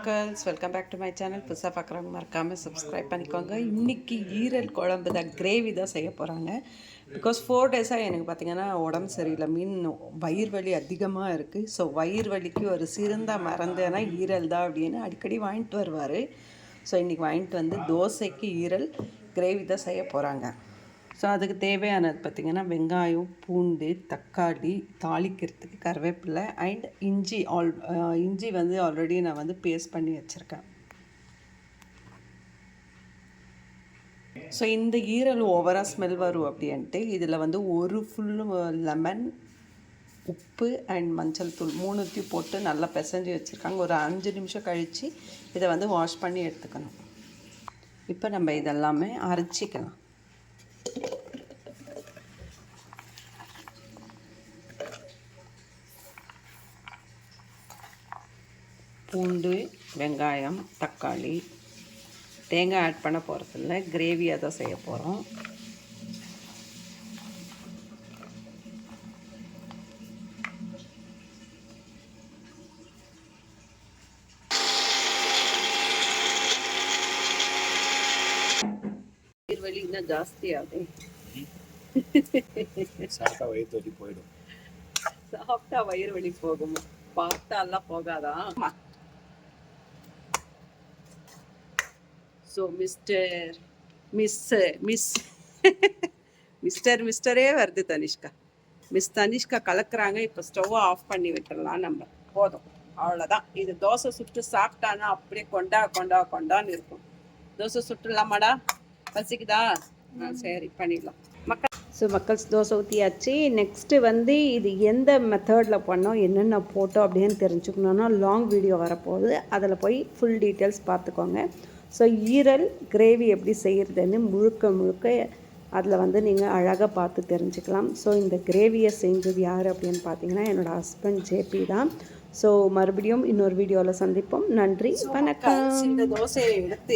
Girls welcome back to my channel. புதுசாக பார்க்குறவங்க மறக்காமல் சப்ஸ்கிரைப் பண்ணிக்கோங்க. இன்றைக்கி ஈரல் குழம்பு தான், கிரேவி தான் செய்ய போகிறாங்க. பிகாஸ் 4 டேஸாக எனக்கு பார்த்திங்கன்னா உடம்பு சரியில்லை, வயிறு வலி அதிகமாக இருக்குது. ஸோ வயிறு வலிக்கு ஒரு சிறந்த மறந்தேன்னா ஈரல் தான் அப்படின்னு அடிக்கடி வாங்கிட்டு வருவார். ஸோ இன்றைக்கி வாங்கிட்டு வந்து தோசைக்கு ஈரல் கிரேவி தான் செய்ய போகிறாங்க. ஸோ அதுக்கு தேவையானது பார்த்திங்கன்னா வெங்காயம், பூண்டு, தக்காளி, தாளிக்கிறதுக்கு கருவேப்பிலை அண்ட் இஞ்சி வந்து ஆல்ரெடி நான் வந்து பேஸ்ட் பண்ணி வச்சுருக்கேன். ஸோ இந்த ஈரல் ஓவராக ஸ்மெல் வரும் அப்படின்ட்டு இதில் வந்து ஒரு ஃபுல்லு லெமன், உப்பு அண்ட் மஞ்சள் தூள் 3 போட்டு நல்லா பிசைஞ்சு வச்சுருக்காங்க. ஒரு 5 நிமிஷம் கழித்து இதை வந்து வாஷ் பண்ணி எடுத்துக்கணும். இப்போ நம்ம இதெல்லாமே அரைச்சிக்கலாம். பூண்டு, வெங்காயம், தக்காளி, தேங்காய் ஆட் பண்ண போகிறதில்ல, கிரேவியாக தான் செய்ய போகிறோம். வயிறு வலி இன்னும் ஜாஸ்தி ஆகும். சாப்பிட்டா வயிறு வலி போகும், பார்த்தாலாம் போகாதான். ஸோ மிஸ்டரே வருது தனிஷ்கா. தனிஷ்கா கலக்குறாங்க. இப்போ ஸ்டவ்வை ஆஃப் பண்ணி விட்டுடலாம். நம்ம போதும், அவ்வளோதான். இது தோசை சுட்டு சாப்பிட்டானா அப்படியே கொண்டான்னு இருக்கும். தோசை சுட்டுலாமாடா, பசிக்குதா? சரி, பண்ணிடலாம். மக்கள்ஸ் தோசை ஊற்றியாச்சு. நெக்ஸ்ட்டு வந்து இது எந்த மெத்தடில் பண்ணோம், என்னென்ன போட்டோம் அப்படின்னு தெரிஞ்சுக்கணுன்னா லாங் வீடியோ வரப்போகுது. அதில் போய் ஃபுல் டீட்டெயில்ஸ் பார்த்துக்கோங்க. ஸோ ஈரல் கிரேவி எப்படி செய்கிறதுன்னு முழுக்க அதில் வந்து நீங்கள் அழகாக பார்த்து தெரிஞ்சுக்கலாம். ஸோ இந்த கிரேவியை செஞ்சது யார் அப்படின்னு பார்த்தீங்கன்னா என்னோடய ஹஸ்பண்ட் ஜேபி தான். ஸோ மறுபடியும் இன்னொரு வீடியோவில் சந்திப்போம். நன்றி, வணக்கம். இந்த தோசையை எடுத்து